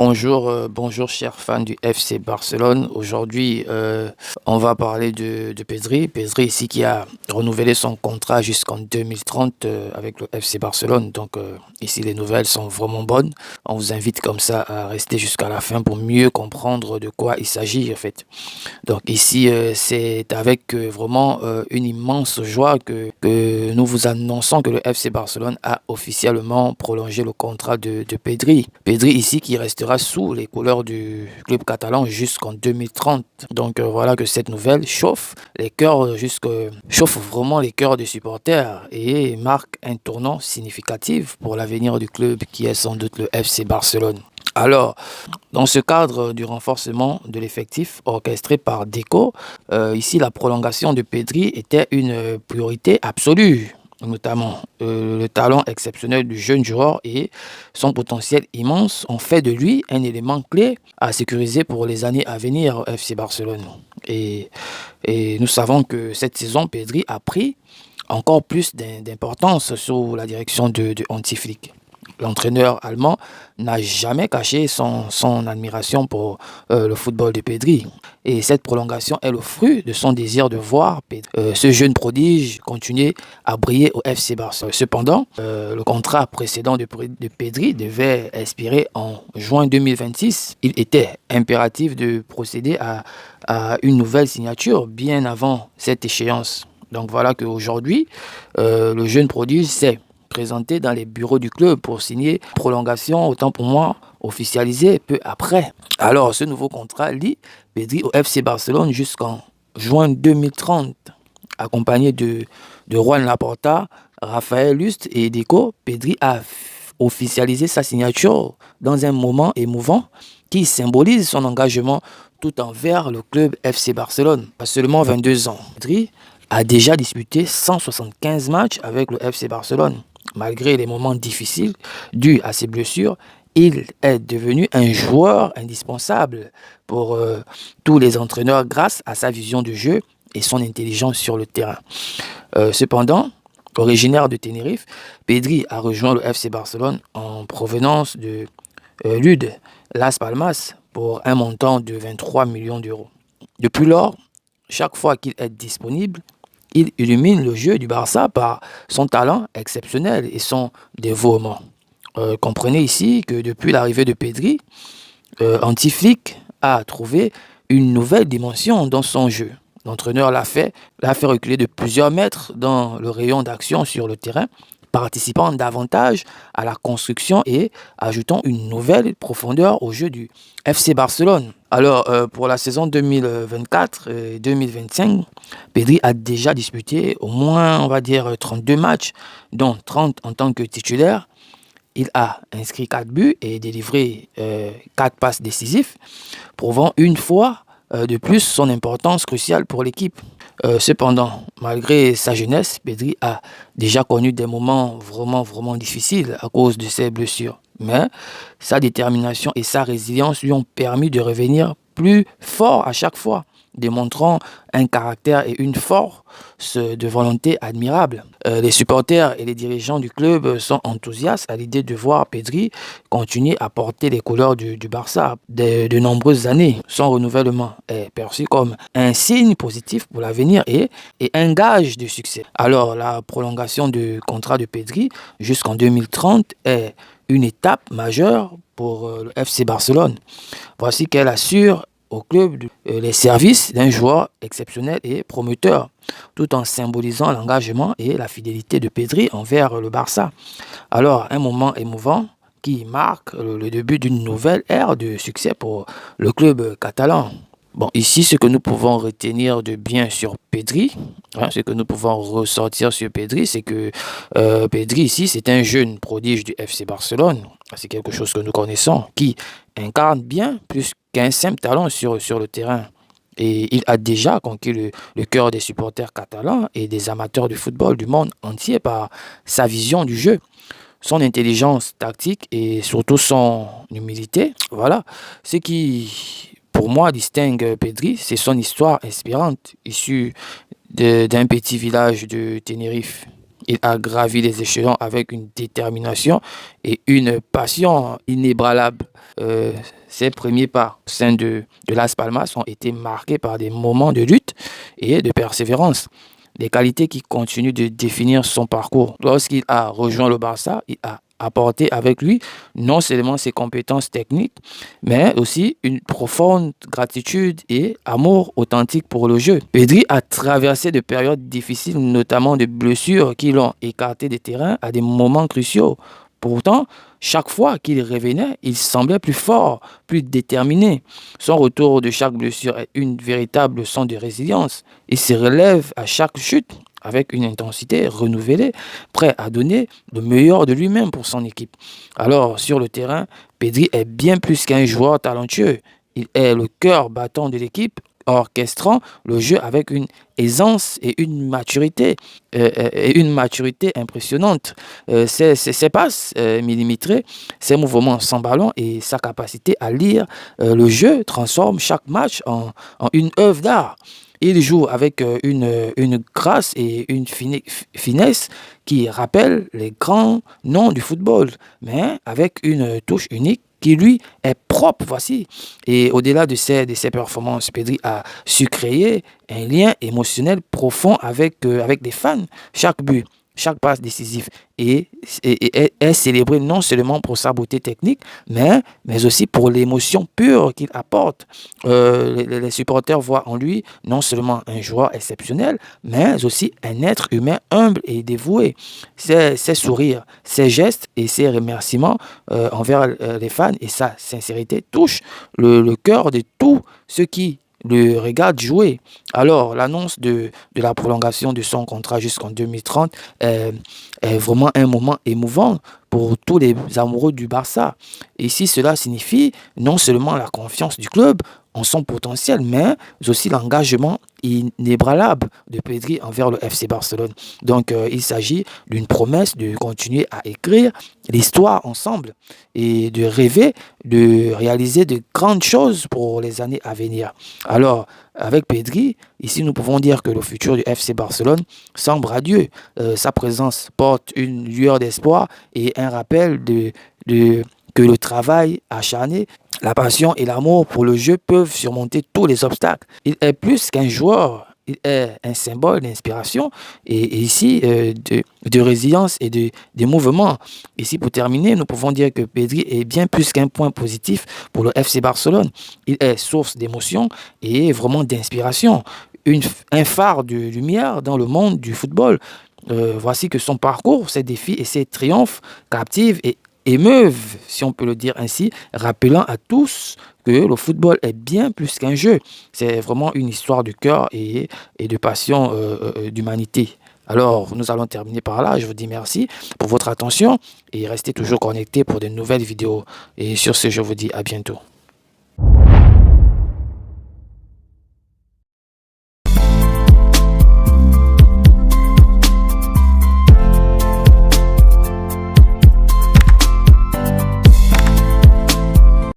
Bonjour chers fans du FC Barcelone. Aujourd'hui, on va parler de Pedri. Pedri ici qui a renouvelé son contrat jusqu'en 2030 avec le FC Barcelone. Donc ici les nouvelles sont vraiment bonnes. On vous invite comme ça à rester jusqu'à la fin pour mieux comprendre de quoi il s'agit en fait. Donc ici c'est avec vraiment une immense joie que nous vous annonçons que le FC Barcelone a officiellement prolongé le contrat de Pedri. Pedri ici qui restera sous les couleurs du club catalan jusqu'en 2030. Donc voilà que cette nouvelle chauffe vraiment les cœurs des supporters et marque un tournant significatif pour l'avenir du club qui est sans doute le FC Barcelone. Alors, dans ce cadre du renforcement de l'effectif orchestré par Deco, ici la prolongation de Pedri était une priorité absolue, notamment le talent exceptionnel du jeune joueur et son potentiel immense ont fait de lui un élément clé à sécuriser pour les années à venir au FC Barcelone. Et, et nous savons que cette saison, Pedri a pris encore plus d'importance sous la direction de Hansi Flick. L'entraîneur allemand n'a jamais caché son admiration pour le football de Pedri. Et cette prolongation est le fruit de son désir de voir ce jeune prodige continuer à briller au FC Barcelone. Cependant, le contrat précédent de Pedri devait expirer en juin 2026. Il était impératif de procéder à une nouvelle signature bien avant cette échéance. Donc voilà qu'aujourd'hui, le jeune prodige s'est présenté dans les bureaux du club pour signer prolongation, autant pour moi, officialisée peu après. Alors, ce nouveau contrat lie Pedri au FC Barcelone jusqu'en juin 2030. Accompagné de Juan Laporta, Raphaël Lust et Deco, Pedri a officialisé sa signature dans un moment émouvant qui symbolise son engagement tout envers le club FC Barcelone. Pas seulement 22 ans. Pedri a déjà disputé 175 matchs avec le FC Barcelone. Malgré les moments difficiles dus à ses blessures, il est devenu un joueur indispensable pour tous les entraîneurs grâce à sa vision de jeu et son intelligence sur le terrain. Cependant, originaire de Tenerife, Pedri a rejoint le FC Barcelone en provenance de l'UD Las Palmas pour un montant de 23 millions d'euros. Depuis lors, chaque fois qu'il est disponible, il illumine le jeu du Barça par son talent exceptionnel et son dévouement. Comprenez ici que depuis l'arrivée de Pedri, Hansi Flick a trouvé une nouvelle dimension dans son jeu. L'entraîneur l'a fait reculer de plusieurs mètres dans le rayon d'action sur le terrain, participant davantage à la construction et ajoutant une nouvelle profondeur au jeu du FC Barcelone. Alors, pour la saison 2024 et 2025, Pedri a déjà disputé au moins, on va dire, 32 matchs, dont 30 en tant que titulaire. Il a inscrit 4 buts et délivré 4 passes décisives, prouvant une fois de plus son importance cruciale pour l'équipe. Cependant, malgré sa jeunesse, Pedri a déjà connu des moments vraiment difficiles à cause de ses blessures. Mais sa détermination et sa résilience lui ont permis de revenir plus fort à chaque fois, démontrant un caractère et une force de volonté admirable. Les supporters et les dirigeants du club sont enthousiastes à l'idée de voir Pedri continuer à porter les couleurs du Barça de nombreuses années. Son renouvellement est perçu comme un signe positif pour l'avenir et un gage de succès. Alors, la prolongation du contrat de Pedri jusqu'en 2030 est une étape majeure pour le FC Barcelone. Voici qu'elle assure au club les services d'un joueur exceptionnel et prometteur, tout en symbolisant l'engagement et la fidélité de Pedri envers le Barça. Alors, un moment émouvant qui marque le début d'une nouvelle ère de succès pour le club catalan. Bon, ici, ce que nous pouvons retenir de bien sur Pedri, ce que nous pouvons ressortir sur Pedri, c'est que Pedri, ici, c'est un jeune prodige du FC Barcelone. C'est quelque chose que nous connaissons, qui incarne bien plus qu'un simple talent sur le terrain. Et il a déjà conquis le cœur des supporters catalans et des amateurs de football du monde entier par sa vision du jeu, son intelligence tactique et surtout son humilité. Voilà, ce qui pour moi, distingue Pedri, c'est son histoire inspirante, issue d'un petit village de Tenerife. Il a gravi les échelons avec une détermination et une passion inébranlable. Ses premiers pas au sein de Las Palmas ont été marqués par des moments de lutte et de persévérance. Des qualités qui continuent de définir son parcours. Lorsqu'il a rejoint le Barça, il a apporté avec lui non seulement ses compétences techniques, mais aussi une profonde gratitude et amour authentique pour le jeu. Pedri a traversé de périodes difficiles, notamment de blessures qui l'ont écarté des terrains à des moments cruciaux. Pourtant, chaque fois qu'il revenait, il semblait plus fort, plus déterminé. Son retour de chaque blessure est une véritable leçon de résilience. Il se relève à chaque chute avec une intensité renouvelée, prêt à donner le meilleur de lui-même pour son équipe. Alors, sur le terrain, Pedri est bien plus qu'un joueur talentueux. Il est le cœur battant de l'équipe, orchestrant le jeu avec une aisance et une maturité impressionnante. Ses passes millimétrées, ses mouvements sans ballon et sa capacité à lire le jeu transforment chaque match en une œuvre d'art. Il joue avec une grâce et une finesse qui rappellent les grands noms du football, mais avec une touche unique qui lui est propre, voici. Et au-delà de ses performances, Pedri a su créer un lien émotionnel profond avec les fans. Chaque but, chaque passe décisif est célébré non seulement pour sa beauté technique, mais aussi pour l'émotion pure qu'il apporte. Les supporters voient en lui non seulement un joueur exceptionnel, mais aussi un être humain humble et dévoué. Ses sourires, ses gestes et ses remerciements envers les fans et sa sincérité touchent le cœur de tous ceux qui le regarde jouer. Alors, l'annonce de la prolongation de son contrat jusqu'en 2030 est vraiment un moment émouvant pour tous les amoureux du Barça. Ici, cela signifie non seulement la confiance du club en son potentiel, mais aussi l'engagement inébranlable de Pedri envers le FC Barcelone. Donc, il s'agit d'une promesse de continuer à écrire l'histoire ensemble et de rêver de réaliser de grandes choses pour les années à venir. Alors, avec Pedri, ici, nous pouvons dire que le futur du FC Barcelone semble radieux. Sa présence porte une lueur d'espoir et un rappel que le travail acharné, la passion et l'amour pour le jeu peuvent surmonter tous les obstacles. Il est plus qu'un joueur, il est un symbole d'inspiration et ici de résilience et de mouvement. Ici, pour terminer, nous pouvons dire que Pedri est bien plus qu'un point positif pour le FC Barcelone. Il est source d'émotion et vraiment d'inspiration, un phare de lumière dans le monde du football. Voici que son parcours, ses défis et ses triomphes captivent et émeuvent, si on peut le dire ainsi, rappelant à tous que le football est bien plus qu'un jeu. C'est vraiment une histoire de cœur et de passion d'humanité. Alors, nous allons terminer par là. Je vous dis merci pour votre attention et restez toujours connectés pour de nouvelles vidéos. Et sur ce, je vous dis à bientôt.